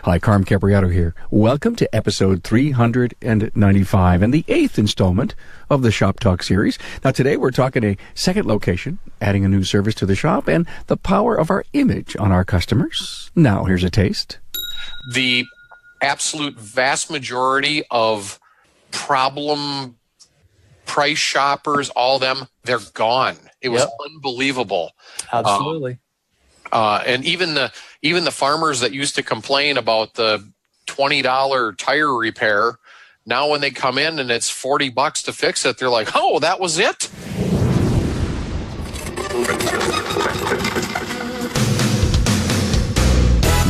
Hi, Carm Capriato here. Welcome to episode 395 and the 8th installment of the Shop Talk series. Now, today we're talking a second location, adding a new service to the shop, and the power of our image on our customers. Now, here's a taste. The absolute vast majority of problem price shoppers, all of them, they're gone. It was unbelievable. Absolutely. And even the farmers that used to complain about the $20 tire repair, now when they come in and it's $40 to fix it, they're like, "Oh, that was it?"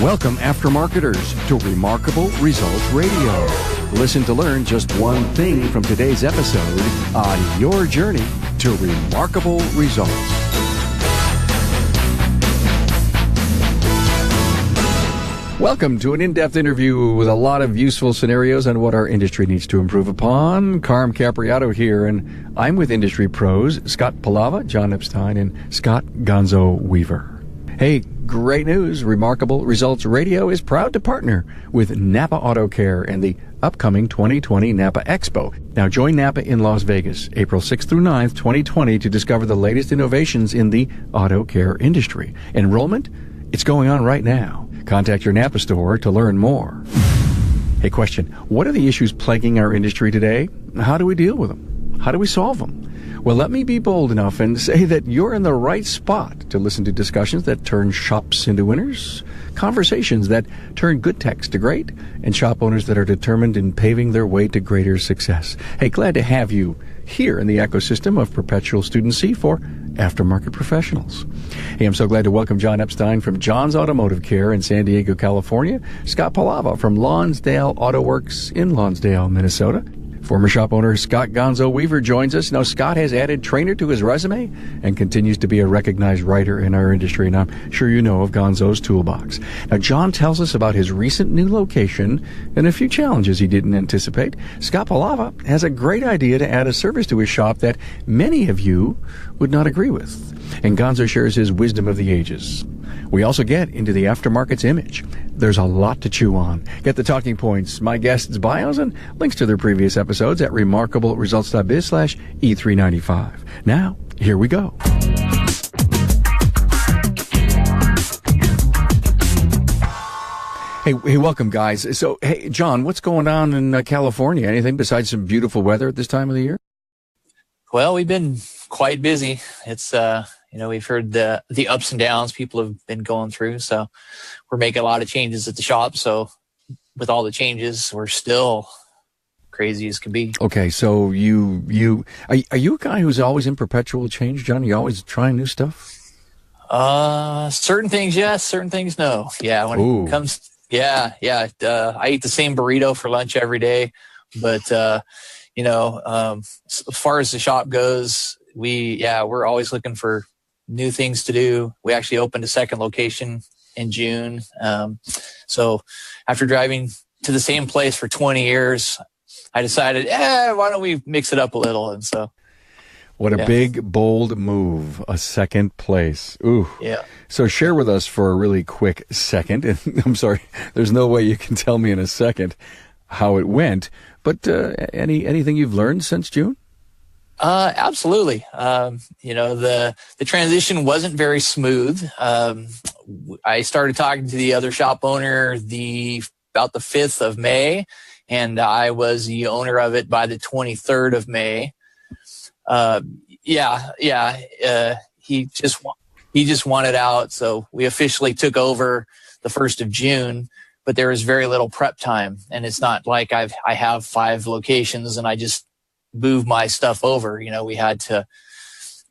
Welcome, aftermarketers, to Remarkable Results Radio. Listen to learn just one thing from today's episode on your journey to remarkable results. Welcome to an in-depth interview with a lot of useful scenarios on what our industry needs to improve upon. Carm Capriato here, and I'm with industry pros Scott Pelava, John Eppstein, and Scott Gonzo Weaver. Hey, great news. Remarkable Results Radio is proud to partner with Napa Auto Care and the upcoming 2020 Napa Expo. Now join Napa in Las Vegas, April 6th through 9th, 2020 to discover the latest innovations in the auto care industry. Enrollment? It's going on right now. Contact your Napa store to learn more. Hey, question. What are the issues plaguing our industry today? How do we deal with them? How do we solve them? Well, let me be bold enough and say that you're in the right spot to listen to discussions that turn shops into winners, conversations that turn good techs to great, and shop owners that are determined in paving their way to greater success. Hey, glad to have you here in the ecosystem of perpetual studency for aftermarket professionals. Hey, I'm so glad to welcome John Eppstein from John's Automotive Care in San Diego, California, Scott Pelava from Lonsdale Auto Works in Lonsdale, Minnesota. Former shop owner Scott Gonzo Weaver joins us. Now, Scott has added trainer to his resume and continues to be a recognized writer in our industry, and I'm sure you know of Gonzo's toolbox. Now, John tells us about his recent new location and a few challenges he didn't anticipate. Scott Pelava has a great idea to add a service to his shop that many of you would not agree with, and Gonzo shares his wisdom of the ages. We also get into the aftermarket's image. There's a lot to chew on. Get the talking points, my guests' bios, and links to their previous episodes at remarkableresults.biz/E395. Now, here we go. Hey, welcome, guys. So, hey, John, what's going on in California? Anything besides some beautiful weather at this time of the year? Well, we've been quite busy. It's, we've heard the ups and downs people have been going through. So we're making a lot of changes at the shop. So with all the changes, we're still crazy as can be. Okay. So are you a guy who's always in perpetual change, John? You always trying new stuff? Certain things, yes. Certain things, no. Yeah. When it comes, I eat the same burrito for lunch every day, but, as far as the shop goes, we're always looking for new things to do. We actually opened a second location in June. So after driving to the same place for 20 years, I decided, why don't we mix it up a little? And so. What a big, bold move, a second place. Ooh. Yeah. So share with us for a really quick second, and I'm sorry, there's no way you can tell me in a second how it went, but anything you've learned since June? Absolutely. The transition wasn't very smooth. I started talking to the other shop owner about the 5th of May, and I was the owner of it by the 23rd of May. He just wanted out. So we officially took over the 1st of June, but there was very little prep time. And it's not like I have 5 locations and I just move my stuff over. We had to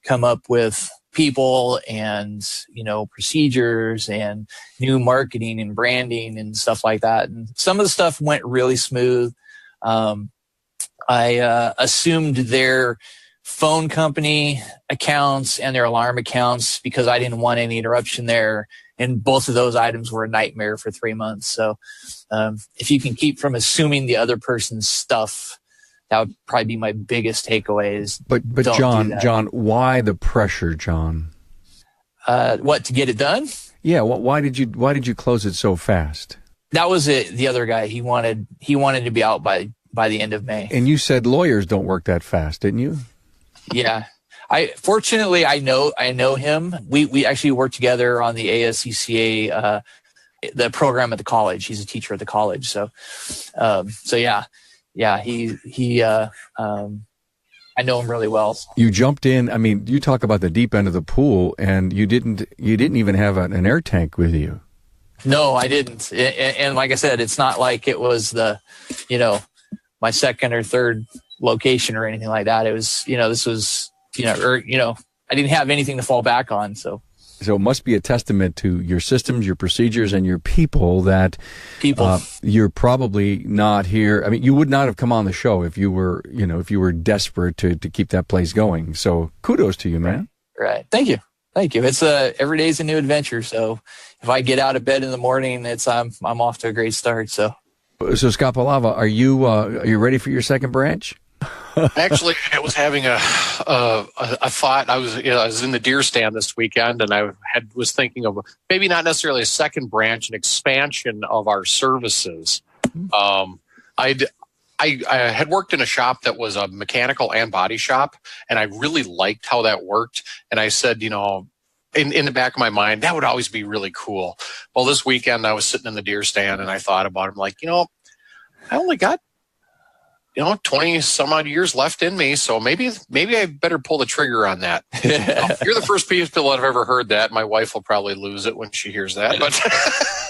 come up with people and, procedures and new marketing and branding and stuff like that. And some of the stuff went really smooth. I assumed their phone company accounts and their alarm accounts because I didn't want any interruption there. And both of those items were a nightmare for 3 months. So if you can keep from assuming the other person's stuff, that would probably be my biggest takeaways. But John, why the pressure, John? To get it done? Yeah. Why did you close it so fast? That was it. The other guy, he wanted to be out by the end of May. And you said lawyers don't work that fast, didn't you? Yeah. Fortunately, I know him. We actually work together on the ASCCA, the program at the college. He's a teacher at the college. So yeah, I know him really well. You jumped in. I mean, you talk about the deep end of the pool, and you didn't even have an air tank with you. No, I didn't. And like I said, it's not like it was my second or third location or anything like that. It was, this was, I didn't have anything to fall back on. So it must be a testament to your systems, your procedures, and your people that you're probably not here. I mean, you would not have come on the show if you were desperate to keep that place going. So kudos to you, man. Right. Thank you. It's every day's a new adventure. So if I get out of bed in the morning, I'm off to a great start. So Scott Pelava, are you ready for your second branch? Actually, I was having a thought. I was in the deer stand this weekend, and I was thinking of maybe not necessarily a second branch, an expansion of our services. I had worked in a shop that was a mechanical and body shop, and I really liked how that worked. And I said, in the back of my mind, that would always be really cool. Well, this weekend I was sitting in the deer stand, and I thought about it. I'm like, I only got 20 some odd years left in me. So maybe I better pull the trigger on that. You're the first people that I've ever heard that. My wife will probably lose it when she hears that. But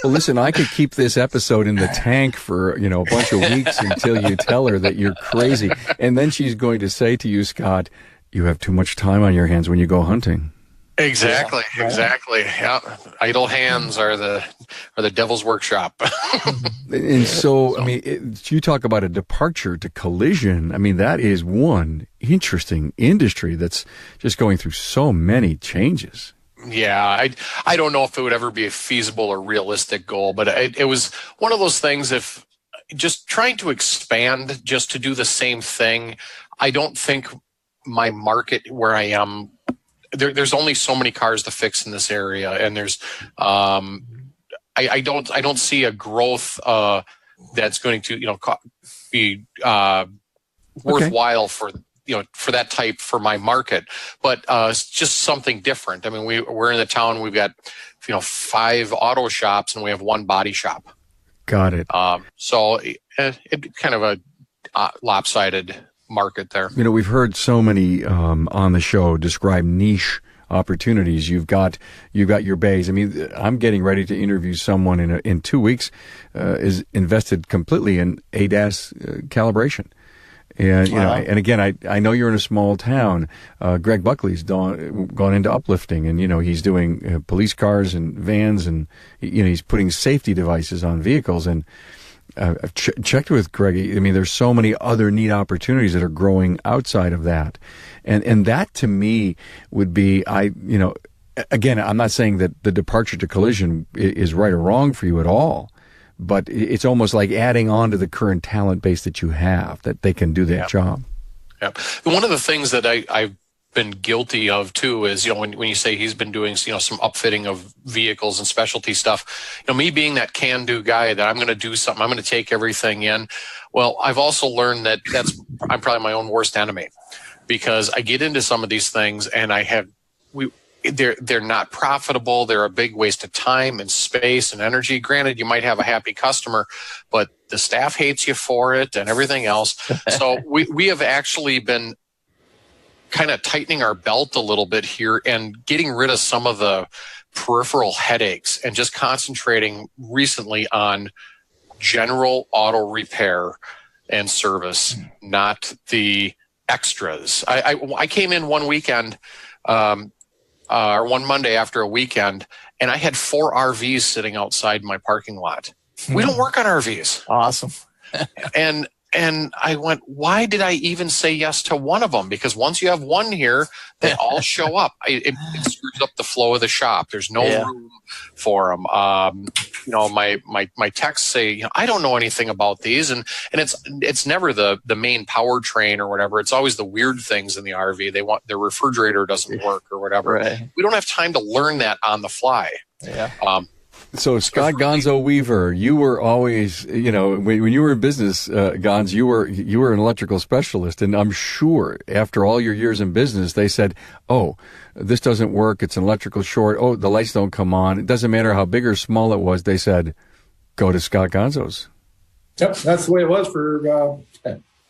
well, listen, I could keep this episode in the tank for, a bunch of weeks until you tell her that you're crazy. And then she's going to say to you, Scott, you have too much time on your hands when you go hunting. Exactly. Yeah. Idle hands are the devil's workshop. And so, I mean, you talk about a departure to collision. I mean, that is one interesting industry that's just going through so many changes. Yeah, I don't know if it would ever be a feasible or realistic goal, but it was one of those things. If just trying to expand just to do the same thing, I don't think my market where I am. There's only so many cars to fix in this area, and there's I don't see a growth that's going to be worthwhile for that type for my market. But it's just something different. I mean, we're in the town. We've got 5 auto shops, and we have 1 body shop. Got it. So it kind of a lopsided market there. We've heard so many on the show describe niche opportunities. You've got your bays. I mean, I'm getting ready to interview someone in 2 weeks is invested completely in ADAS calibration. And and again, I know you're in a small town. Greg Buckley's gone into uplifting, and he's doing police cars and vans, and he's putting safety devices on vehicles. And I've checked with Greg. I mean, there's so many other neat opportunities that are growing outside of that. And that to me would be, again, I'm not saying that the departure to collision is right or wrong for you at all, but it's almost like adding on to the current talent base that you have, that they can do that job. Yeah. One of the things that I've been guilty of too is, when you say he's been doing, some upfitting of vehicles and specialty stuff, me being that can-do guy that I'm going to do something, I'm going to take everything in. Well, I've also learned that I'm probably my own worst enemy, because I get into some of these things and they're not profitable. They're a big waste of time and space and energy. Granted, you might have a happy customer, but the staff hates you for it and everything else. So we have actually been kind of tightening our belt a little bit here and getting rid of some of the peripheral headaches and just concentrating recently on general auto repair and service, not the extras. I came in one weekend, or one Monday after a weekend, and I had 4 RVs sitting outside my parking lot. We don't work on RVs. Awesome. And I went, why did I even say yes to one of them? Because once you have one here, they all show up. It screws up the flow of the shop. There's no room for them. My texts say, I don't know anything about these, and it's never the main powertrain or whatever. It's always the weird things in the RV. They want their refrigerator doesn't work or whatever. Right. We don't have time to learn that on the fly. Yeah. So Scott Gonzo Weaver, you were always, when you were in business, Gonz, you were an electrical specialist, and I'm sure after all your years in business, they said, "Oh, this doesn't work. It's an electrical short. Oh, the lights don't come on." It doesn't matter how big or small it was. They said, "Go to Scott Gonzo's." Yep, that's the way it was for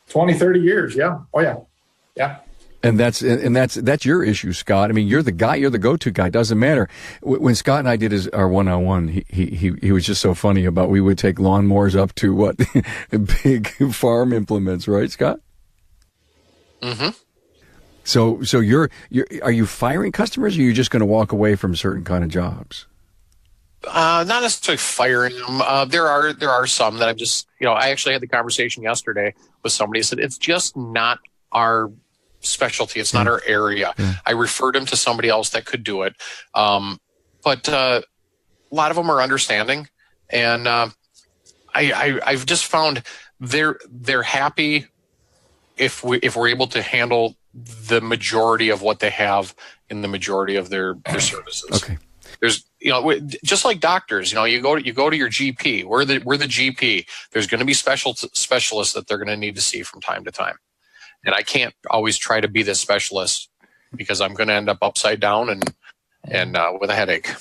20, 30 years. Yeah. Oh yeah. Yeah. And that's your issue, Scott. I mean, you're the guy, you're the go-to guy. Doesn't matter. When Scott and I did our one-on-one, he was just so funny about we would take lawnmowers up to what big farm implements, right, Scott? Mm-hmm. So are you firing customers, or are you just going to walk away from certain kind of jobs? Not necessarily firing them. There are some that I'm just, I actually had the conversation yesterday with somebody who said it's just not our specialty. It's not our area. Yeah. I referred him to somebody else that could do it. But a lot of them are understanding, and I've just found they're happy if we're able to handle the majority of what they have in the majority of their services. Okay. There's, just like doctors, you go to your GP. We're the GP. There's going to be specialists that they're going to need to see from time to time. And I can't always try to be this specialist because I'm going to end up upside down and with a headache.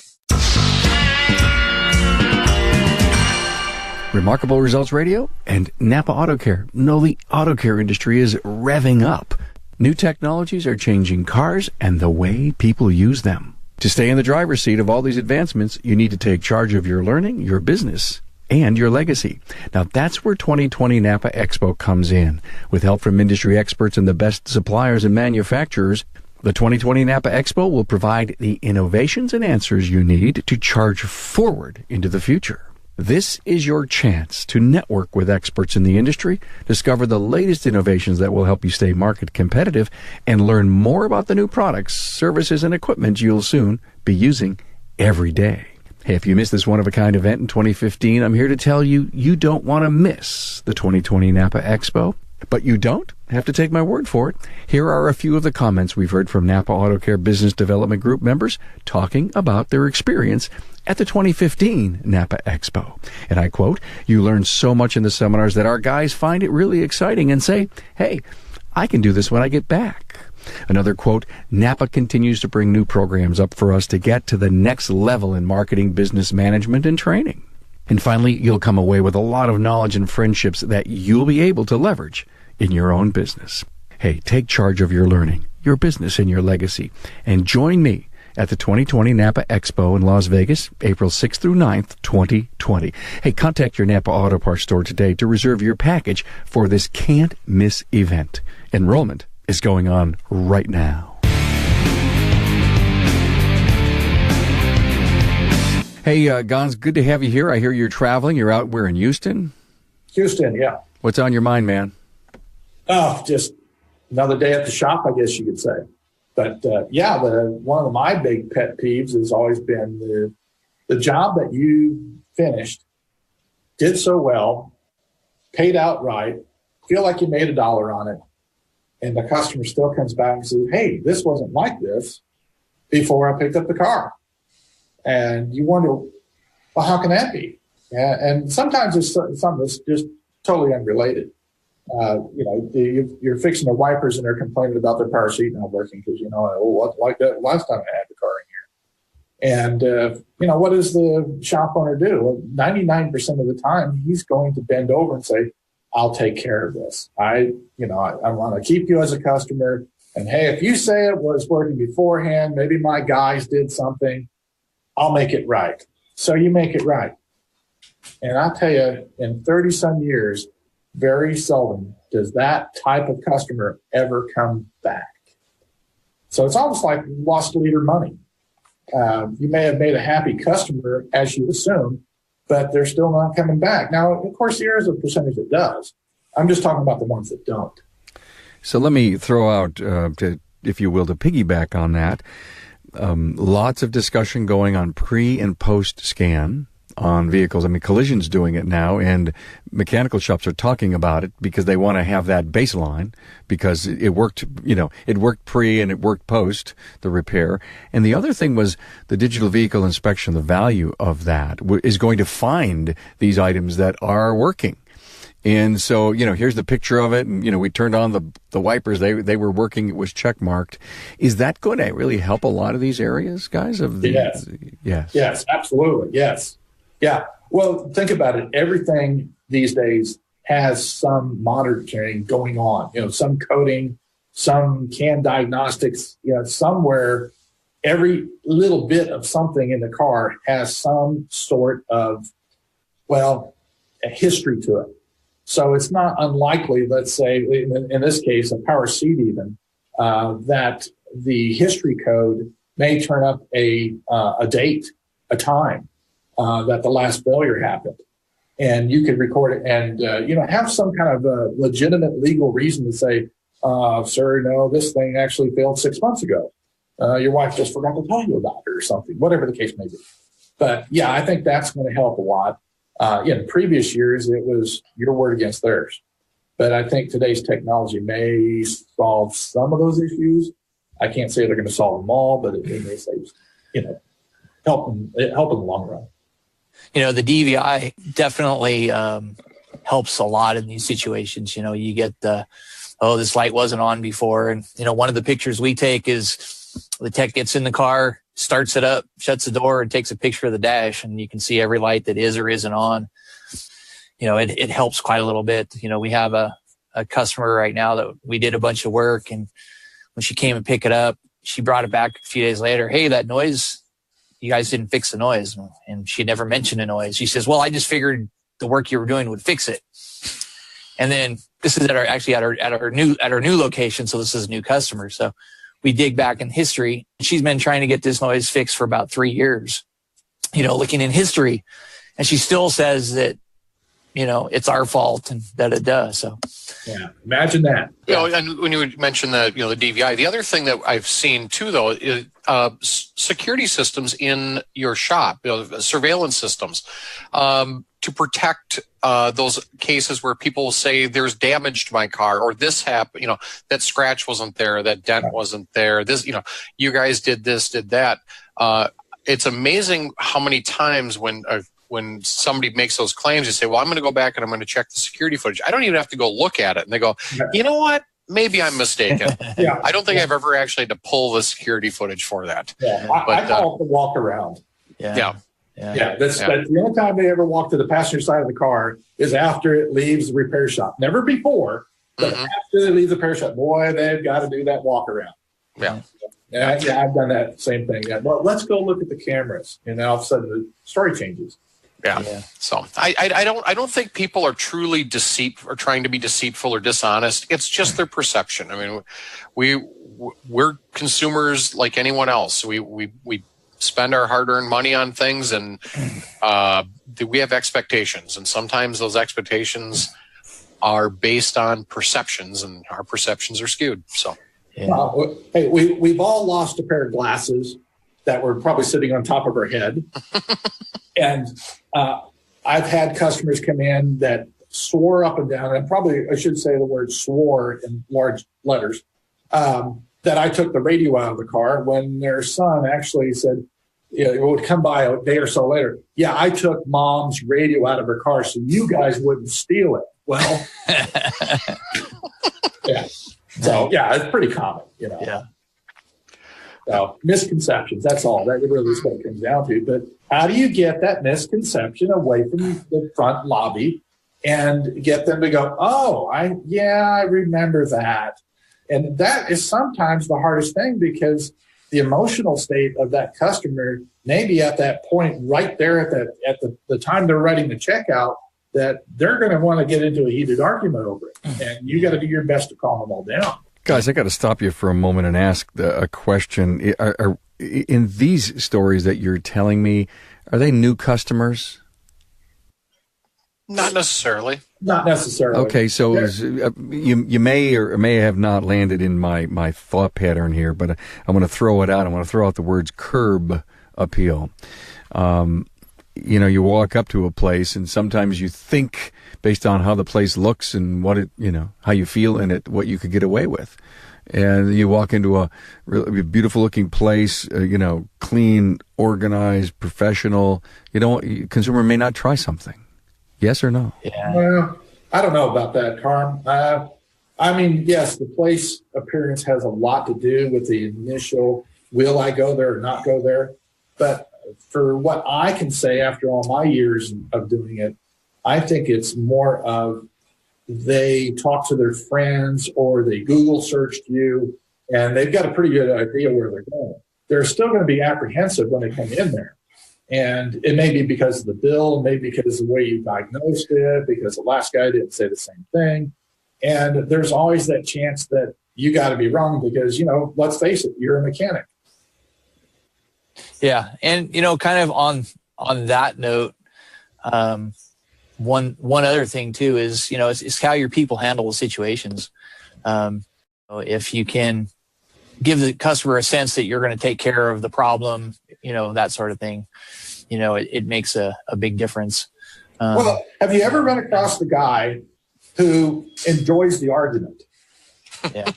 Remarkable Results Radio and Napa Auto Care. No, the auto care industry is revving up. New technologies are changing cars and the way people use them. To stay in the driver's seat of all these advancements, you need to take charge of your learning, your business, and your legacy. Now, that's where 2020 Napa Expo comes in. With help from industry experts and the best suppliers and manufacturers, the 2020 Napa Expo will provide the innovations and answers you need to charge forward into the future. This is your chance to network with experts in the industry, discover the latest innovations that will help you stay market competitive, and learn more about the new products, services, and equipment you'll soon be using every day. Hey, if you missed this one-of-a-kind event in 2015, I'm here to tell you, you don't want to miss the 2020 Napa Expo. But you don't have to take my word for it. Here are a few of the comments we've heard from Napa Auto Care Business Development Group members talking about their experience at the 2015 Napa Expo. And I quote, "You learn so much in the seminars that our guys find it really exciting and say, hey, I can do this when I get back." Another quote, "Napa continues to bring new programs up for us to get to the next level in marketing, business management, and training." And finally, you'll come away with a lot of knowledge and friendships that you'll be able to leverage in your own business. Hey, take charge of your learning, your business, and your legacy. And join me at the 2020 Napa Expo in Las Vegas, April 6th through 9th, 2020. Hey, contact your Napa Auto Parts store today to reserve your package for this can't-miss event. Enrollment is going on right now. Hey, Gonz, good to have you here. I hear you're traveling. You're out where, in Houston? Houston, yeah. What's on your mind, man? Oh, just another day at the shop, I guess you could say. But one of my big pet peeves has always been the job that you finished, did so well, paid outright, feel like you made $1 on it, and the customer still comes back and says, "Hey, this wasn't like this before I picked up the car." And you wonder, well, how can that be? And sometimes it's something that's just totally unrelated. You're fixing the wipers and they're complaining about their power seat not working because, like that last time I had the car in here. And, what does the shop owner do? Well, 99% of the time, he's going to bend over and say, "I'll take care of this. I want to keep you as a customer. And, hey, if you say it was working beforehand, maybe my guys did something, I'll make it right." So you make it right. And I'll tell you, in 30-some years, very seldom does that type of customer ever come back. So it's almost like lost leader money. You may have made a happy customer, as you assume, but they're still not coming back. Now, of course, there is a percentage that does. I'm just talking about the ones that don't. So let me throw out, if you will, to piggyback on that, lots of discussion going on pre and post scan on vehicles. I mean, Collision's doing it now, and mechanical shops are talking about it because they want to have that baseline because it worked, it worked pre and it worked post the repair. And the other thing was the digital vehicle inspection, the value of that is going to find these items that are working. And so, here's the picture of it. And, we turned on the wipers. They were working. It was check marked. Is that going to really help a lot of these areas, guys? Yes, absolutely. Yes. Yeah. Well, think about it. Everything these days has some monitoring going on, some coding, some CAN diagnostics, somewhere every little bit of something in the car has some sort of, a history to it. So it's not unlikely, let's say, in this case, a power seat even, that the history code may turn up a date, a time that the last failure happened. And you could record it and, have some kind of a legitimate legal reason to say, sir, no, this thing actually failed 6 months ago. Your wife just forgot to tell you about it or something, whatever the case may be. But, yeah, I think that's going to help a lot. In previous years, it was your word against theirs. But I think today's technology may solve some of those issues. I can't say they're going to solve them all, but it may save, help in the long run. The DVI definitely helps a lot in these situations. You get this light wasn't on before. And, one of the pictures we take is the tech gets in the car, starts it up, shuts the door, and takes a picture of the dash, and you can see every light that is or isn't on. It helps quite a little bit. We have a customer right now that we did a bunch of work, and when she came and picked it up, she brought it back a few days later. Hey, that noise, you guys didn't fix the noise. And she never mentioned a noise. She says, well, I just figured the work you were doing would fix it. And then this is at our new location. So this is a new customer. So we dig back in history. She's been trying to get this noise fixed for about 3 years, looking in history. And she still says that, it's our fault and that it does. So, yeah, imagine that. And when you mentioned the DVI, the other thing that I've seen too, though, is security systems in your shop, surveillance systems, to protect those cases where people will say there's damage to my car or this happened, that scratch wasn't there, that dent wasn't there, this, you guys did this, did that. It's amazing how many times when somebody makes those claims, you say, well, I'm going to go back and I'm going to check the security footage. I don't even have to go look at it. And they go, you know what? Maybe I'm mistaken. I don't think I've ever actually had to pull the security footage for that. I call it the walk around. That's the only time they ever walk to the passenger side of the car is after it leaves the repair shop. Never before, but after they leave the repair shop, boy, they've got to do that walk around. I've done that same thing. Well, let's go look at the cameras, and all of a sudden the story changes. So I don't think people are truly deceitful or trying to be deceitful or dishonest. It's just their perception. I mean, we're consumers like anyone else. We spend our hard-earned money on things, and we have expectations, and sometimes those expectations are based on perceptions, and our perceptions are skewed. So, hey, we've all lost a pair of glasses that were probably sitting on top of our head, and I've had customers come in that swore up and down, and probably I should say the word swore in large letters, that I took the radio out of the car when their son actually said, it would come by a day or so later. Yeah, I took mom's radio out of her car so you guys wouldn't steal it. Well, So, it's pretty common, So, misconceptions, that's all. That really is what it comes down to. But how do you get that misconception away from the front lobby and get them to go, oh, I remember that. And that is sometimes the hardest thing because the emotional state of that customer may be at that point right there at the time they're writing the checkout that they're going to want to get into a heated argument over it. And you got to do your best to calm them all down. Guys, I got to stop you for a moment and ask a question. In these stories that you're telling me, are they new customers? Not necessarily. Not necessarily. Okay, so you may or may have not landed in my thought pattern here, but I want to throw it out. I want to throw out the words curb appeal. you walk up to a place and sometimes you think based on how the place looks and what it, how you feel in it, what you could get away with. And you walk into a really beautiful looking place, clean, organized, professional. Consumer may not try something. Yes or no? Yeah. Well, I don't know about that, Carm. Yes, the place appearance has a lot to do with the initial, will I go there or not go there? But for what I can say after all my years of doing it, I think it's more of they talk to their friends or they Google searched you and they've got a pretty good idea where they're going. They're still going to be apprehensive when they come in there. And it may be because of the bill, maybe because of the way you diagnosed it, because the last guy didn't say the same thing. And there's always that chance that you got to be wrong because, let's face it, you're a mechanic. Yeah. And, kind of on that note, one other thing too is, it's how your people handle the situations. If you can give the customer a sense that you're going to take care of the problem, that sort of thing, it makes a big difference. Well, have you ever run across the guy who enjoys the argument? Yeah,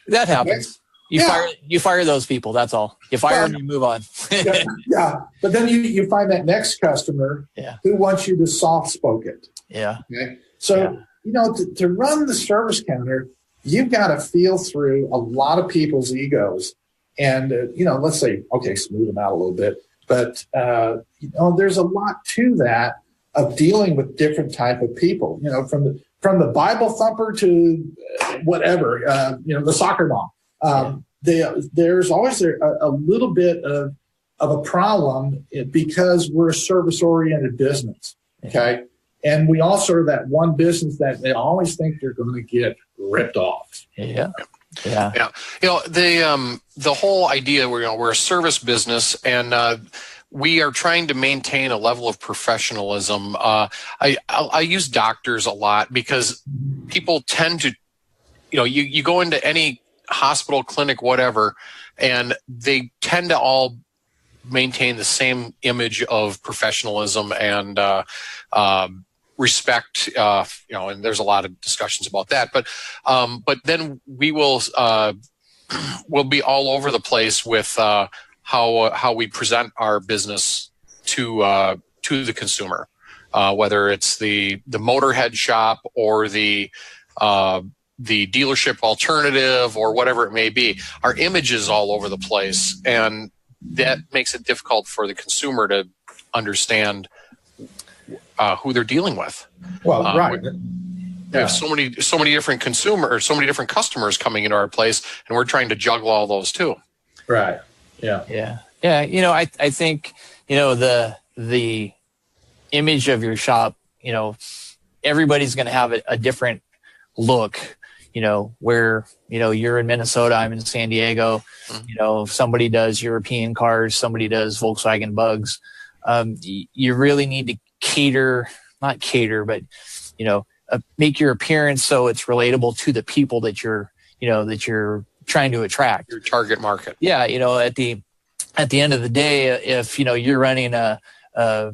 that happens. You fire those people. That's all. You fire them, you move on. Yeah. But then you find that next customer who wants you to soft spoke it. Yeah. Okay. So, to run the service counter, you've got to feel through a lot of people's egos and, let's say, okay, smooth them out a little bit. But, there's a lot to that of dealing with different type of people, from the Bible thumper to whatever, the soccer mom. There's always a little bit of a problem because we're a service-oriented business, okay? And we all serve that one business that they always think they're going to get ripped off. Yeah. The whole idea we're a service business and we are trying to maintain a level of professionalism. I use doctors a lot because people tend to, you go into any hospital, clinic, whatever, and they tend to all maintain the same image of professionalism and respect, and there's a lot of discussions about that. But then we will we'll be all over the place with how we present our business to the consumer, whether it's the motorhead shop or the dealership alternative or whatever it may be. Our image is all over the place, and that makes it difficult for the consumer to understand who they're dealing with. Well, right. We have so many different so many different customers coming into our place, and we're trying to juggle all those too. Right. Yeah. Yeah. Yeah. I think, the image of your shop, everybody's going to have a different look, where, you're in Minnesota, I'm in San Diego, somebody does European cars, somebody does Volkswagen Bugs. You really need to make your appearance so it's relatable to the people that you're trying to attract. Your target market. Yeah. At the end of the day, if, you're running a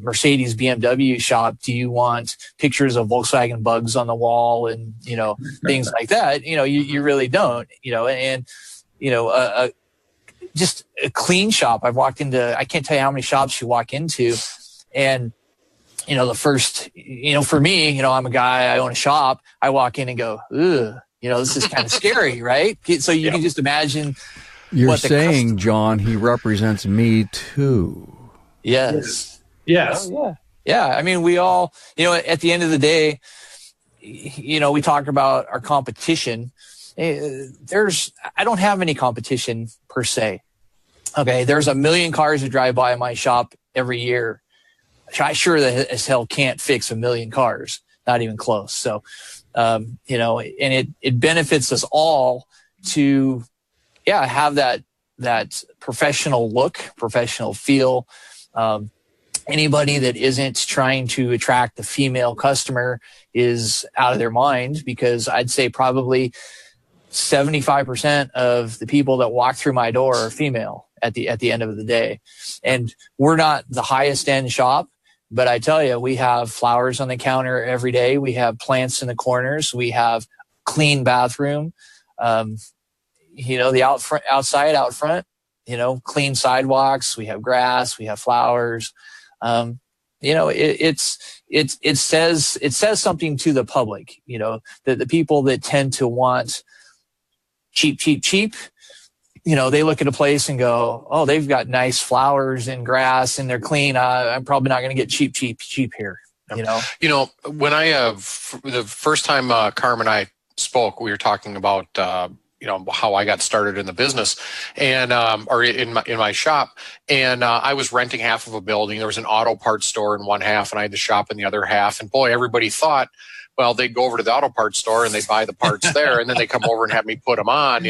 Mercedes BMW shop, do you want pictures of Volkswagen Bugs on the wall and, things like that? You really don't, just a clean shop. I've walked into, I can't tell you how many shops you walk into, and, the first, for me, I'm a guy, I own a shop. I walk in and go, ugh, this is kind of scary, right? So you can just imagine. You're saying, John, he represents me too. Yes. Yes. Oh, yeah. I mean, we all, at the end of the day, we talk about our competition. I don't have any competition per se. Okay. There's 1 million cars that drive by my shop every year. I sure as hell can't fix 1 million cars. Not even close. So, and it benefits us all to, have that professional look, professional feel. Anybody that isn't trying to attract the female customer is out of their mind, because I'd say probably 75% of the people that walk through my door are female at the end of the day. And we're not the highest end shop, But I tell you, we have flowers on the counter every day. We have plants in the corners. We have clean bathroom. The outside, out front, clean sidewalks. We have grass. We have flowers. It says something to the public, that the people that tend to want cheap, they look at a place and go, oh, they've got nice flowers and grass and they're clean. I'm probably not going to get cheap here. When the first time Carm and I spoke, we were talking about how I got started in the business and or in my shop, and I was renting half of a building. There was an auto parts store in one half, and I had the shop in the other half. And boy, everybody thought, well, they'd go over to the auto parts store and they buy the parts there, and then they come over and have me put them on,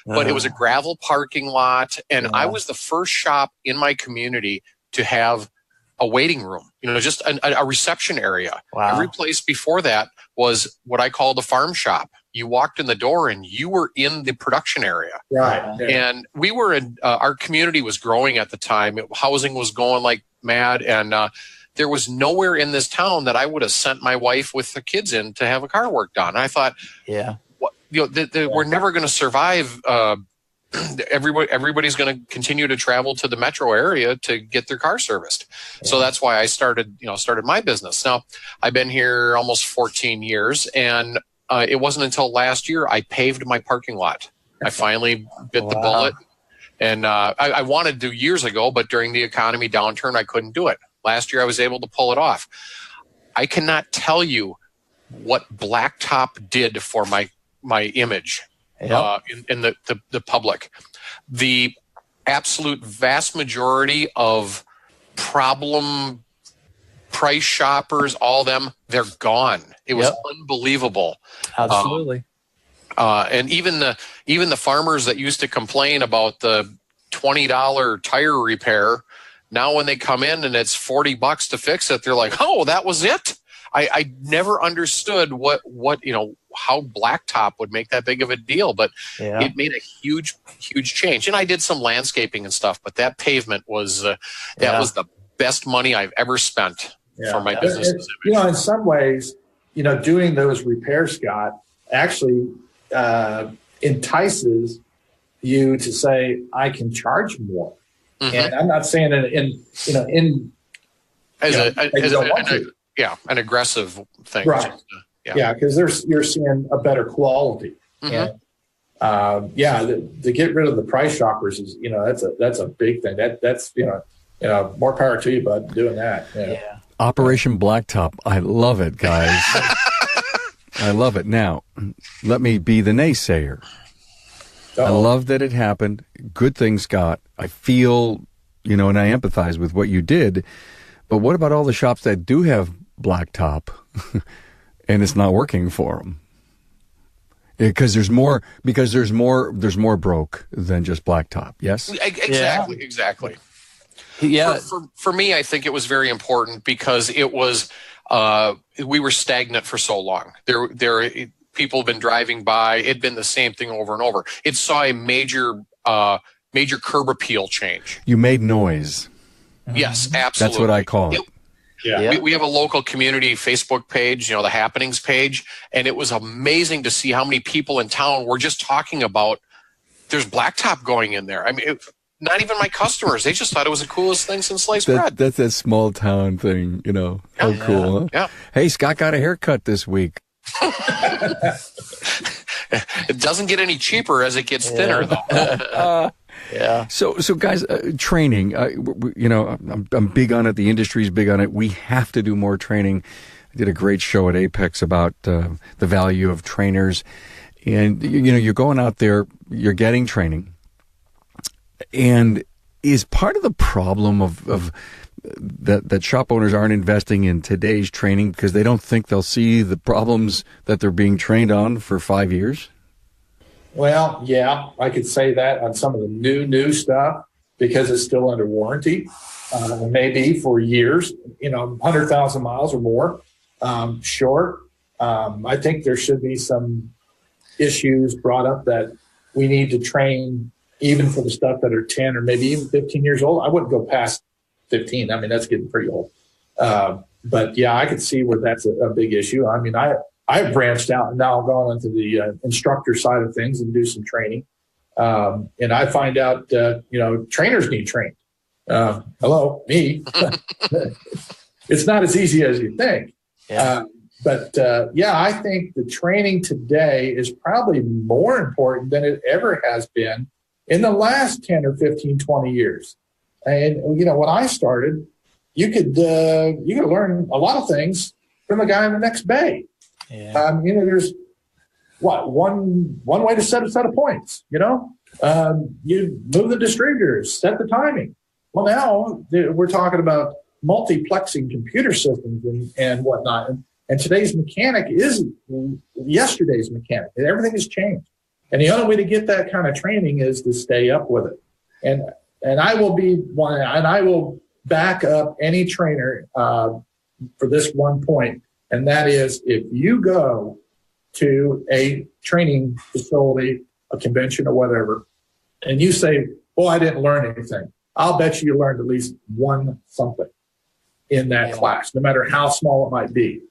but it was a gravel parking lot, and I was the first shop in my community to have a waiting room, just a reception area. Wow. Every place before that was what I called a farm shop. You walked in the door and you were in the production area. Right. Yeah. And we were in, our community was growing at the time. Housing was going like mad. And there was nowhere in this town that I would have sent my wife with the kids in to have a car work done. And I thought, we're never going to survive. Everybody's going to continue to travel to the metro area to get their car serviced. Yeah. So that's why I started my business. Now I've been here almost 14 years, and it wasn't until last year I paved my parking lot. I finally bit the bullet, and I wanted to do years ago, but during the economy downturn, I couldn't do it. Last year I was able to pull it off. I cannot tell you what Blacktop did for my image. Yep. In the public. The absolute vast majority of problem price shoppers, all them, they're gone. It was unbelievable. Absolutely. And even the farmers that used to complain about the $20 tire repair, now when they come in and it's $40 to fix it, they're like, oh, that was it? I never understood how Blacktop would make that big of a deal, but it made a huge change. And I did some landscaping and stuff, but that pavement was was the best money I've ever spent for my business. In some ways, doing those repairs, Scott, actually entices you to say, I can charge more. Mm-hmm. And I'm not saying an aggressive thing. Right. Because you're seeing a better quality. Mm-hmm. And to get rid of the price shoppers is, that's a big thing. That's more power to you, bud, doing that. Yeah. Operation Blacktop. I love it, guys. I love it. Now, let me be the naysayer. Uh-oh. I love that it happened. Good thing, Scott. I feel, and I empathize with what you did. But what about all the shops that do have Blacktop and it's not working for them? Because there's more broke than just Blacktop. Yes? Exactly. Yeah. For me, I think it was very important because it was we were stagnant for so long. People have been driving by. It'd been the same thing over and over. It saw a major curb appeal change. You made noise. Yes, absolutely. That's what I call it. We have a local community Facebook page, the happenings page, and it was amazing to see how many people in town were just talking about there's Blacktop going in there. I mean, not even my customers. They just thought it was the coolest thing since sliced bread. That's that small town thing, How cool, huh? Yeah. Hey, Scott got a haircut this week. It doesn't get any cheaper as it gets thinner, though. So guys, training. I'm big on it. The industry's big on it. We have to do more training. I did a great show at Apex about the value of trainers, and you're going out there, you're getting training, and is part of the problem of that shop owners aren't investing in today's training because they don't think they'll see the problems that they're being trained on for 5 years? Well, yeah, I could say that on some of the new stuff because it's still under warranty, maybe for years, 100,000 miles or more. Sure. I think there should be some issues brought up that we need to train even for the stuff that are 10 or maybe even 15 years old. I wouldn't go past 15. I mean, that's getting pretty old. But yeah, I could see where that's a big issue. I mean, I've branched out and now gone into the instructor side of things and do some training. And I find out, trainers need trained. Hello, me. It's not as easy as you think. Yeah. But I think the training today is probably more important than it ever has been in the last 10 or 15, 20 years. And, when I started, you could learn a lot of things from the guy in the next bay. Yeah. There's one way to set a set of points, you move the distributors, set the timing. Well, now we're talking about multiplexing computer systems and whatnot. And today's mechanic isn't yesterday's mechanic. Everything has changed. And the only way to get that kind of training is to stay up with it. And I will be one, and I will back up any trainer for this one point. And that is, if you go to a training facility, a convention or whatever, and you say, I didn't learn anything, I'll bet you learned at least one something in that class, no matter how small it might be.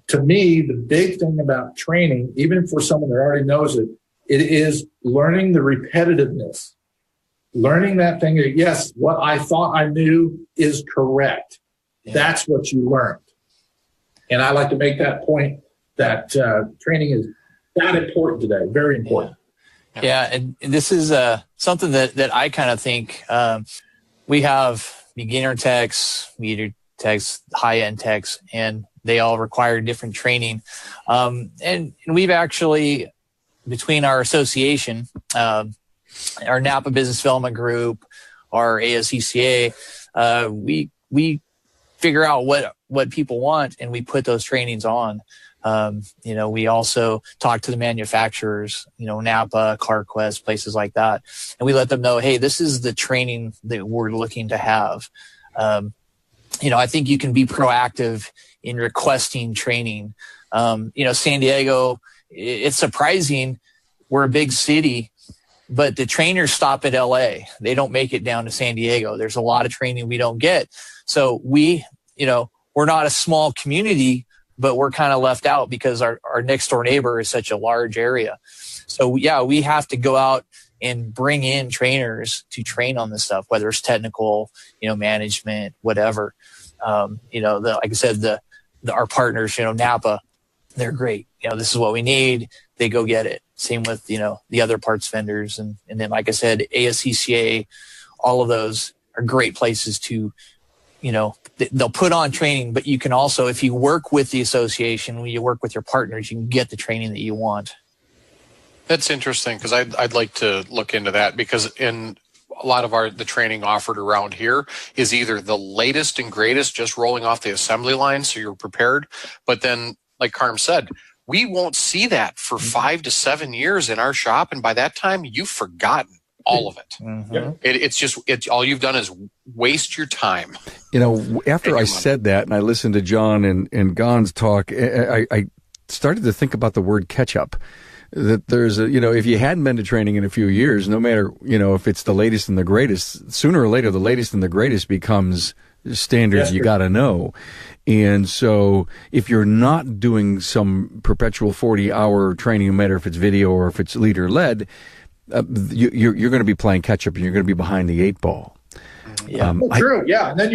To me, the big thing about training, even for someone that already knows it, it is learning the repetitiveness, learning that thing that, yes, what I thought I knew is correct. Yeah. That's what you learned. And I like to make that point that training is that important today, very important. Yeah, and this is something that I kind of think we have beginner techs, meter techs, high-end techs, and they all require different training. And we've actually, between our association, our Napa Business Development Group, our ASCCA, we figure out what people want and we put those trainings on. We also talk to the manufacturers, Napa, CarQuest, places like that. And we let them know, hey, this is the training that we're looking to have. I think you can be proactive in requesting training. San Diego, it's surprising. We're a big city, but the trainers stop at LA. They don't make it down to San Diego. There's a lot of training we don't get. So we're not a small community, but we're kind of left out because our next door neighbor is such a large area. So yeah, we have to go out and bring in trainers to train on this stuff, whether it's technical, management, whatever. Like I said, our partners, Napa, they're great. This is what we need. They go get it. Same with, the other parts vendors. And then, like I said, ASCCA, all of those are great places to, they'll put on training, but you can also, if you work with the association, when you work with your partners, you can get the training that you want. That's interesting because I'd like to look into that, because in a lot of the training offered around here is either the latest and greatest, just rolling off the assembly line so you're prepared. But then, like Carm said, we won't see that for 5 to 7 years in our shop. And by that time, you've forgotten all of it. Mm-hmm. It's all you've done is waste your time. After I said that and I listened to John and Gonz talk, I started to think about the word catch-up. That there's if you hadn't been to training in a few years, no matter, if it's the latest and the greatest, sooner or later, the latest and the greatest becomes standards you got to know. And so if you're not doing some perpetual 40-hour training, no matter if it's video or if it's leader-led, you're going to be playing catch-up and you're going to be behind the 8 ball. Yeah, true. Yeah, and then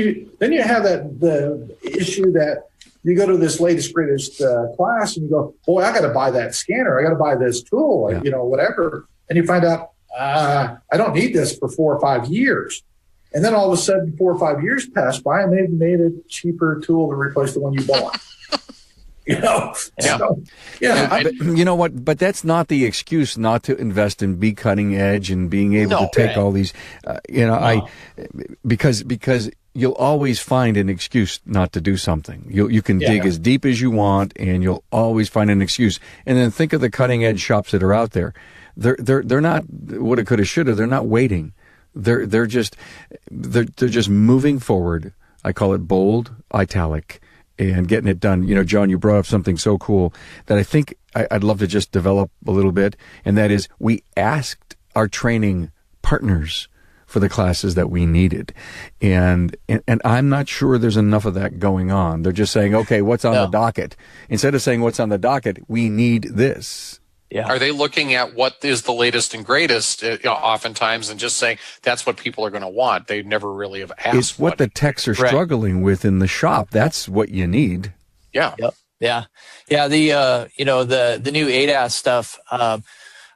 you have the issue that you go to this latest, greatest class and you go, boy, I got to buy that scanner. I got to buy this tool, whatever. And you find out, I don't need this for 4 or 5 years. And then all of a sudden, 4 or 5 years pass by and they've made a cheaper tool to replace the one you bought. Yeah. So, but you know what? But that's not the excuse not to invest and be cutting edge and being able to take all these, because you'll always find an excuse not to do something. You can dig as deep as you want, and you'll always find an excuse. And then think of the cutting edge shops that are out there. They're not woulda, coulda, shoulda. They're not waiting. They're just moving forward. I call it bold, italic, and getting it done. John, you brought up something so cool that I think I'd love to just develop a little bit, and that is we asked our training partners, for the classes that we needed. And I'm not sure there's enough of that going on. They're just saying, okay, what's on the docket? Instead of saying what's on the docket, we need this. Yeah. Are they looking at what is the latest and greatest, oftentimes, and just saying that's what people are going to want? They never really have asked. It's what the techs are struggling with in the shop. That's what you need. Yeah. Yep. Yeah. Yeah. The new ADAS stuff,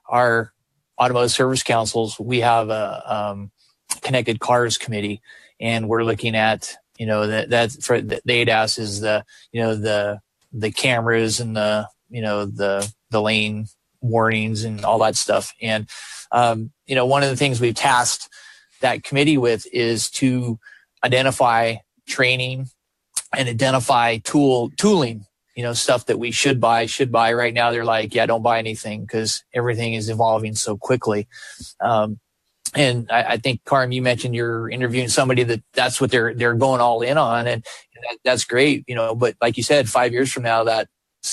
our automotive service councils, we have a connected cars committee, and we're looking at, that for the ADAS is the cameras and the lane warnings and all that stuff. And, one of the things we've tasked that committee with is to identify training and identify tooling, stuff that we should buy. Right now, they're like, yeah, don't buy anything because everything is evolving so quickly. And I think, Carm, you mentioned you're interviewing somebody that's what they're going all in on. And that's great, but like you said, 5 years from now,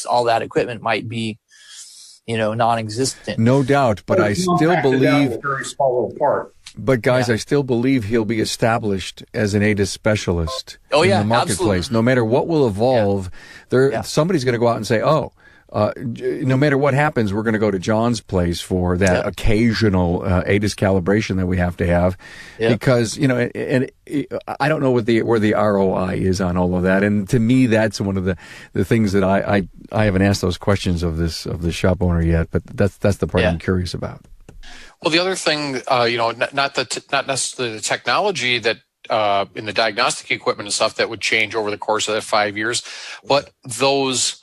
all that equipment might be, non-existent. No doubt, but I still believe a very small little part. But guys, I still believe he'll be established as an ADAS specialist in the marketplace. Absolutely. No matter what will evolve, somebody's going to go out and say, no matter what happens, we're going to go to John's place for that occasional ADAS calibration that we have to have, because and I don't know where the ROI is on all of that. And to me, that's one of the things that I haven't asked those questions of the shop owner yet. But that's the part I'm curious about. Well, the other thing, not necessarily the technology that in the diagnostic equipment and stuff that would change over the course of that 5 years, but those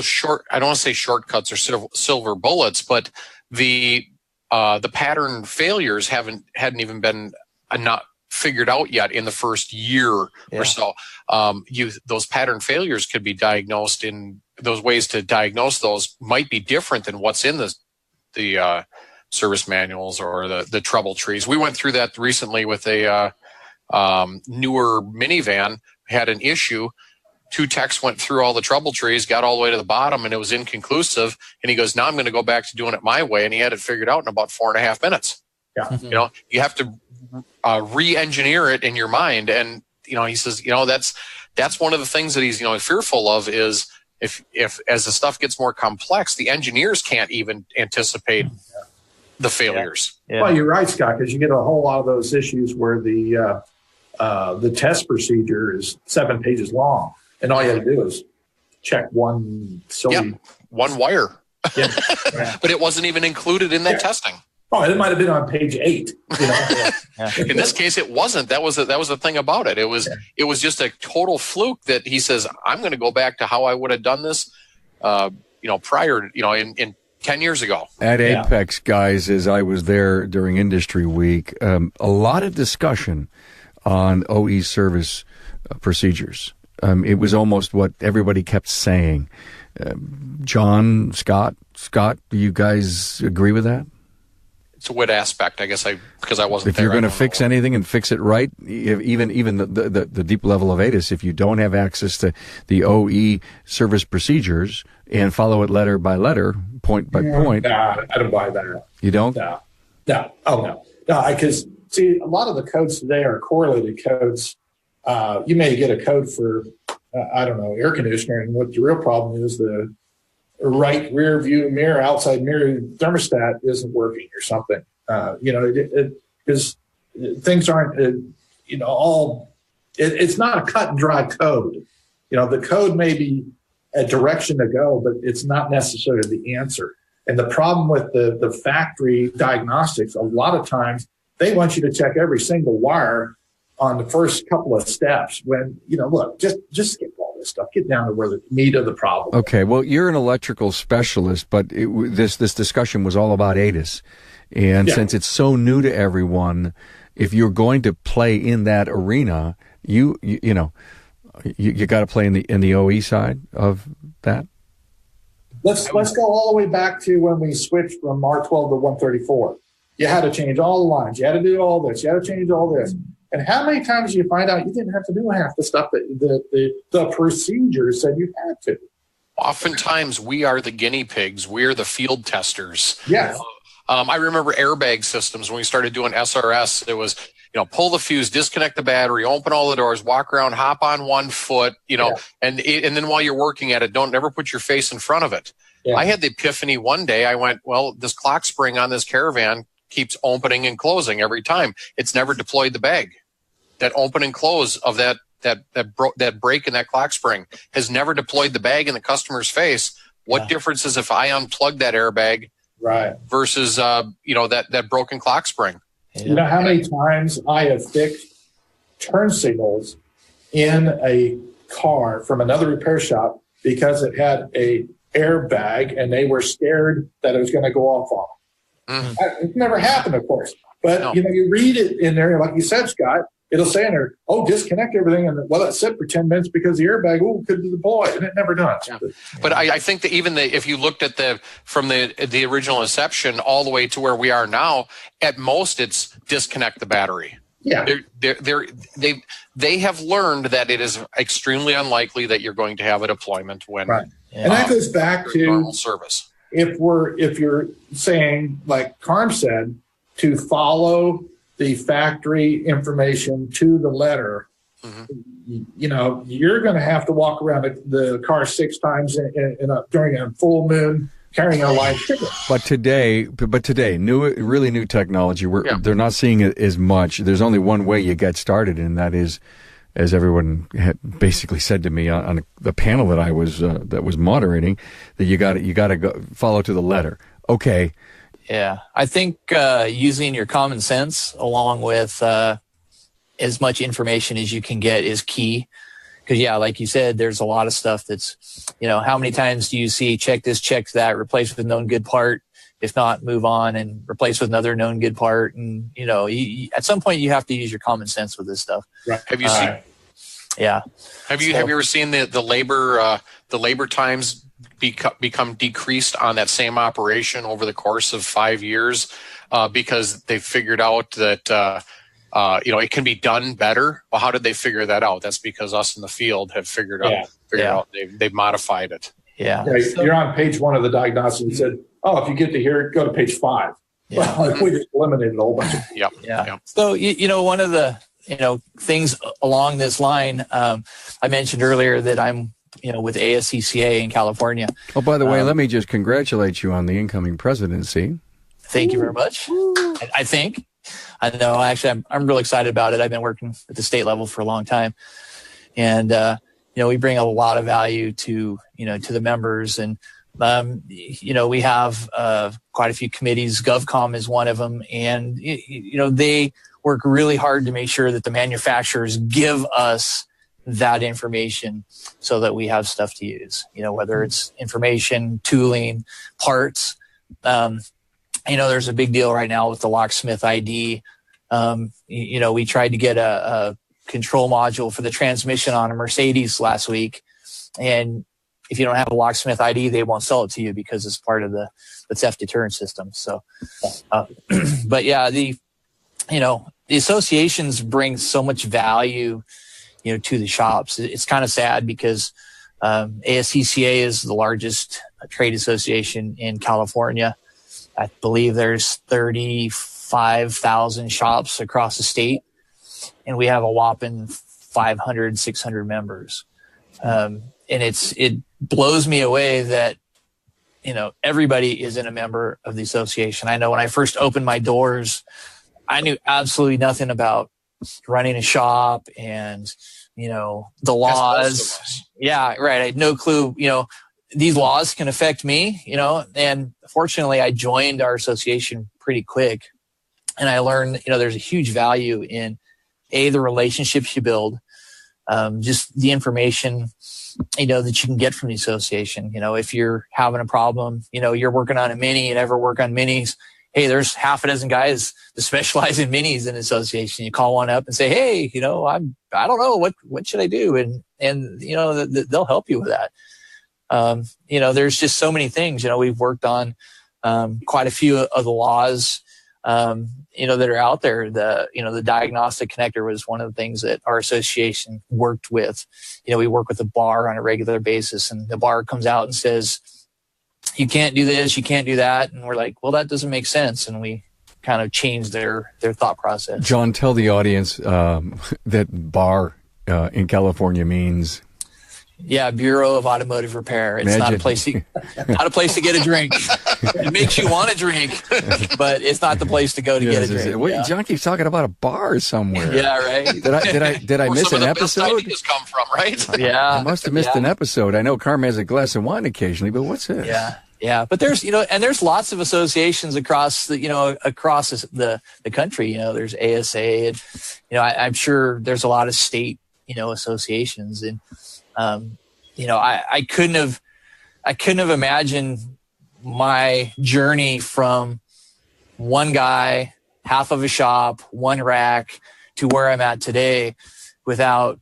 short, I don't want to say shortcuts or silver bullets, but the pattern failures hadn't even been not figured out yet in the first year or so. Those pattern failures could be diagnosed in those ways. To diagnose those might be different than what's in the service manuals or the trouble trees. We went through that recently with a newer minivan. Had an issue. 2 techs went through all the trouble trees, got all the way to the bottom, and it was inconclusive. And he goes, now I'm going to go back to doing it my way. And he had it figured out in about 4.5 minutes. Yeah. Mm-hmm. You have to re-engineer it in your mind. And, he says, that's one of the things that he's, fearful of is if as the stuff gets more complex, the engineers can't even anticipate the failures. Yeah. Well, you're right, Scott, because you get a whole lot of those issues where the test procedure is 7 pages long, and all you have to do is check one one wire. Yeah. But it wasn't even included in that testing. Oh, it might have been on page 8. In this case, it wasn't. That was the thing about it. It was just a total fluke that he says, I'm going to go back to how I would have done this, prior, in 10 years ago. At Apex, guys, as I was there during Industry Week, a lot of discussion on OE service procedures. It was almost what everybody kept saying. John, Scott, do you guys agree with that? It's a wit aspect, I guess, because I wasn't there. If you're going to fix anything and fix it right, even the deep level of ADAS, if you don't have access to the OE service procedures and follow it letter by letter, point by point. Nah, I don't buy that. You don't? No. Oh, no. No, because, see, a lot of the codes today are correlated codes. You may get a code for, air conditioner, and what the real problem is the right rear view mirror, outside mirror thermostat isn't working or something. Because things aren't, it's not a cut and dry code. The code may be a direction to go, but it's not necessarily the answer. And the problem with the factory diagnostics, a lot of times they want you to check every single wire on the first couple of steps when, look, just skip all this stuff. Get down to where the meat of the problem. Okay, well, you're an electrical specialist, but this discussion was all about ADAS. And since it's so new to everyone, if you're going to play in that arena, you got to play in the OE side of that. Let's go all the way back to when we switched from R12 to 134. You had to change all the lines. You had to do all this. You had to change all this. And how many times do you find out you didn't have to do half the stuff that the procedure said you had to? Oftentimes, we are the guinea pigs. We're the field testers. Yes. I remember airbag systems when we started doing SRS. It was, pull the fuse, disconnect the battery, open all the doors, walk around, hop on one foot, and then while you're working at it, never put your face in front of it. Yeah. I had the epiphany one day. I went, well, this clock spring on this Caravan keeps opening and closing every time. It's never deployed the bag. That open and close of that brake in that clock spring has never deployed the bag in the customer's face. What difference is if I unplug that airbag versus that broken clock spring? You know how many times I have fixed turn signals in a car from another repair shop because it had a airbag and they were scared that it was going to go off on them. Mm-hmm. It never happened, of course. But you read it in there, like you said, Scott. It'll say in there, disconnect everything, and it sit for 10 minutes because the airbag could deploy, and it never does. Yeah. But I think that even if you looked at from the original inception all the way to where we are now, at most it's disconnect the battery. Yeah, they have learned that it is extremely unlikely that you're going to have a deployment when, and that goes back to normal service. If you're saying, like Carm said, to follow the factory information to the letter, you're going to have to walk around the car 6 times during a full moon carrying a live ticket. But today, really new technology. They're not seeing it as much. There's only one way you get started, and that is, as everyone had basically said to me on the panel that I was moderating, that you got to go follow to the letter. Okay. Yeah, I think using your common sense along with as much information as you can get is key. Because, like you said, there's a lot of stuff that's, how many times do you see check this, check that, replace with known good part? If not, move on and replace with another known good part. And, at some point you have to use your common sense with this stuff. Right. Have you seen? Yeah. Have you ever seen the labor times become decreased on that same operation over the course of 5 years because they figured out that it can be done better? Well, how did they figure that out? That's because us in the field have figured out they've modified it. Yeah. You're on page 1 of the diagnostic and said, if you get to here, go to page 5. Yeah. Well, we just eliminated a whole bunch of Yeah. So one of the things along this line, I mentioned earlier that I'm with ASCCA in California. Oh, by the way, let me just congratulate you on the incoming presidency. Thank you very much. I know. Actually, I'm really excited about it. I've been working at the state level for a long time, and we bring a lot of value to the members, and we have quite a few committees. GovCom is one of them, and they work really hard to make sure that the manufacturers give us that information so that we have stuff to use, whether it's information, tooling, parts. There's a big deal right now with the locksmith ID. We tried to get a control module for the transmission on a Mercedes last week. And if you don't have a locksmith ID, they won't sell it to you because it's part of the theft deterrent system. So, but the associations bring so much value to the shops. It's kind of sad because ASCCA is the largest trade association in California. I believe there's 35,000 shops across the state, and we have a whopping 500, 600 members. And it blows me away that, everybody isn't a member of the association. I know when I first opened my doors, I knew absolutely nothing about running a shop and, the laws. Yeah, right. I had no clue, these laws can affect me, and fortunately I joined our association pretty quick, and I learned, there's a huge value in the relationships you build, just the information, that you can get from the association. If you're having a problem, you're working on a Mini and ever work on Minis. Hey, there's half a dozen guys that specialize in Minis in the association. You call one up and say, hey, I don't know, what should I do? And they'll help you with that. There's just so many things. We've worked on quite a few of the laws, that are out there. The diagnostic connector was one of the things that our association worked with. We work with the bar on a regular basis, and the bar comes out and says, you can't do this, you can't do that. And we're like, well, that doesn't make sense. And we kind of changed their thought process. John, tell the audience that BAR in California means... Yeah, Bureau of Automotive Repair. It's not a place to get a drink. It makes you want to drink, but it's not the place to go to get a drink. Wait, John keeps talking about a bar somewhere. Yeah, right. Did I miss an episode? Where some of the best ideas come from, right? Yeah, I must have missed an episode. I know Carm has a glass of wine occasionally, but what's it? Yeah. But there's there's lots of associations across the country. There's ASA, and I'm sure there's a lot of state associations, and I couldn't have imagined my journey from one guy, half of a shop, one rack, to where I'm at today without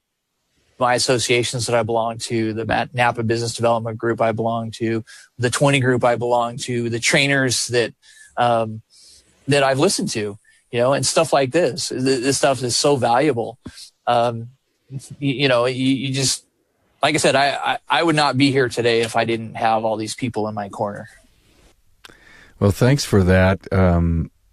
my associations that I belong to, the Napa Business Development Group I belong to, the 20 group I belong to, the trainers that I've listened to, and stuff like this. This stuff is so valuable. You just, like I said, I would not be here today if I didn't have all these people in my corner. Well, thanks for that.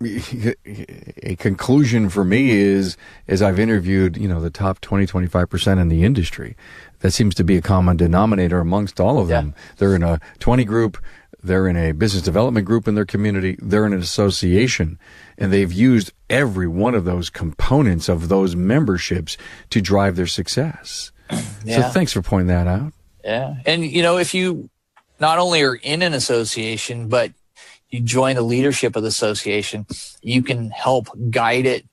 A conclusion for me is, as I've interviewed, the top 20, 25% in the industry, that seems to be a common denominator amongst all of them. They're in a 20 group, they're in a business development group in their community, they're in an association, and they've used every one of those components of those memberships to drive their success. So thanks for pointing that out. Yeah. And, if you not only are in an association, but you join the leadership of the association, you can help guide it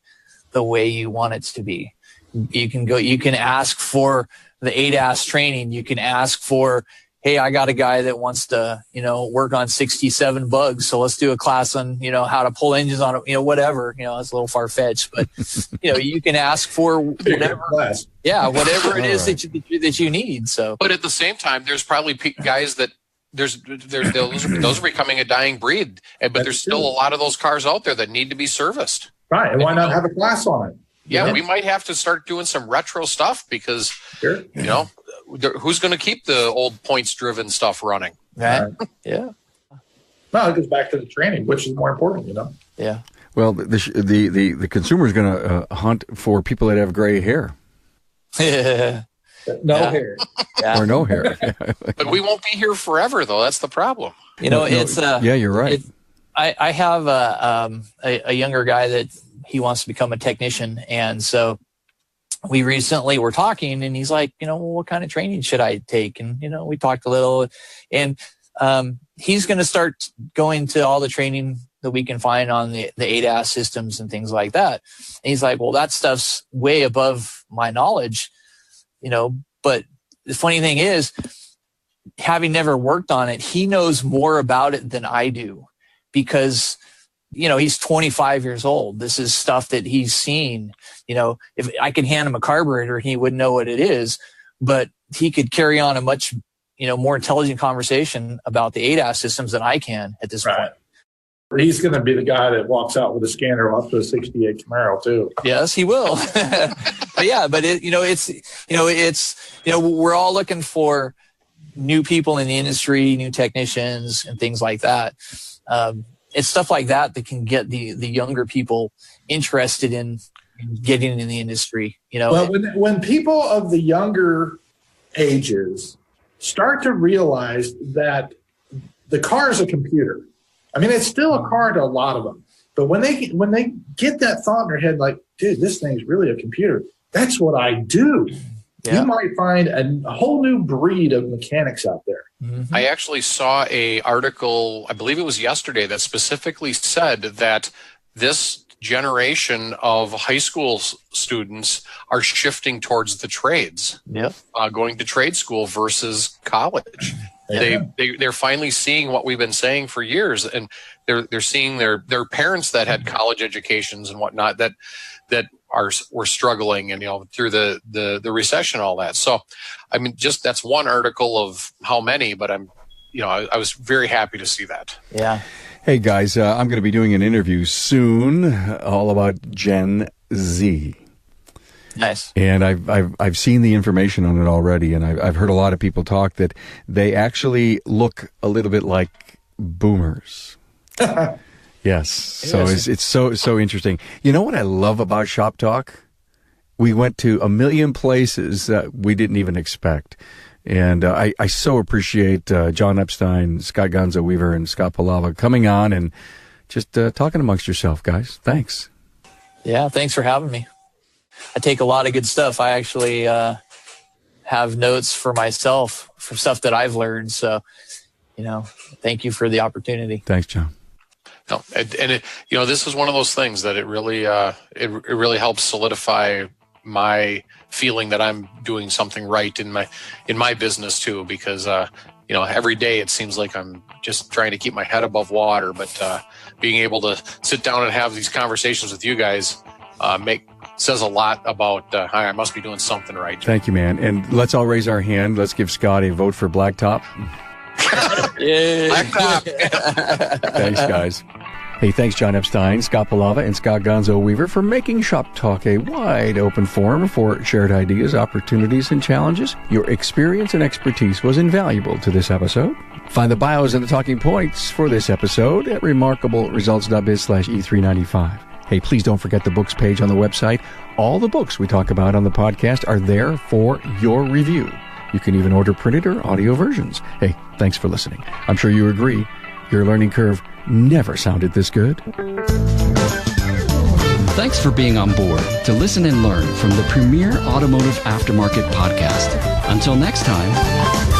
the way you want it to be. You can ask for the ADAS training. You can ask for, hey, I got a guy that wants to, work on 67 bugs. So let's do a class on, how to pull engines on it, whatever, it's a little far fetched, but, you can ask for whatever, whatever it is that you need. So, but at the same time, there's probably guys that those are becoming a dying breed, but there's still a lot of those cars out there that need to be serviced. Right. And why not have a class on it? Yeah, we might have to start doing some retro stuff because, who's going to keep the old points-driven stuff running? Right. Yeah. No, it goes back to the training, which is more important, Yeah. Well, the consumer is going to hunt for people that have gray hair. No hair. Or no hair. But we won't be here forever, though. That's the problem. It's yeah, you're right. I have a younger guy that he wants to become a technician, and so we recently were talking, and he's like, what kind of training should I take? And we talked a little, and he's going to start going to all the training that we can find on the ADAS systems and things like that. And he's like, well, that stuff's way above my knowledge, but the funny thing is, having never worked on it, he knows more about it than I do because, he's 25 years old. This is stuff that he's seen. If I could hand him a carburetor, he wouldn't know what it is, but he could carry on a much, more intelligent conversation about the ADAS systems than I can at this point. He's going to be the guy that walks out with a scanner up to a 68 Camaro too. Yes, he will. We're all looking for new people in the industry, new technicians and things like that. It's stuff like that can get the younger people interested in getting in the industry. Well, when people of the younger ages start to realize that the car is a computer, I mean, it's still a car to a lot of them. But when they get that thought in their head, like, dude, this thing's really a computer. That's what I do. Yeah. You might find a whole new breed of mechanics out there. Mm-hmm. I actually saw a article, I believe it was yesterday, that specifically said that this generation of high school students are shifting towards the trades, going to trade school versus college. Yeah. They're finally seeing what we've been saying for years, and they're seeing their parents that had college educations and whatnot that were struggling, and through the recession and all that. So, I mean, just that's one article of how many, but I was very happy to see that. Yeah. Hey guys, I'm going to be doing an interview soon, all about Gen Z. Nice. And I've seen the information on it already, and I've heard a lot of people talk that they actually look a little bit like boomers. Yes. So it's so interesting. You know what I love about Shop Talk? We went to a million places that we didn't even expect. And I so appreciate John Eppstein, Scott Gonzo Weaver, and Scott Pelava coming on and just talking amongst yourself, guys. Thanks. Yeah, thanks for having me. I take a lot of good stuff. I actually have notes for myself for stuff that I've learned. So, thank you for the opportunity. Thanks, John. No, and it, this is one of those things that it really helps solidify my feeling that I'm doing something right in my business too, because every day it seems like I'm just trying to keep my head above water, but being able to sit down and have these conversations with you guys says a lot about I must be doing something right. Thank you, man. And let's all raise our hand. Let's give Scott a vote for Blacktop. Yeah. Blacktop. Thanks, guys. Hey, thanks, John Eppstein, Scott Pelava, and Scott Gonzo Weaver for making Shop Talk a wide open forum for shared ideas, opportunities, and challenges. Your experience and expertise was invaluable to this episode. Find the bios and the talking points for this episode at remarkableresults.biz/E395. Hey, please don't forget the books page on the website. All the books we talk about on the podcast are there for your review. You can even order printed or audio versions. Hey, thanks for listening. I'm sure you agree, your learning curve never sounded this good. Thanks for being on board to listen and learn from the premier automotive aftermarket podcast. Until next time.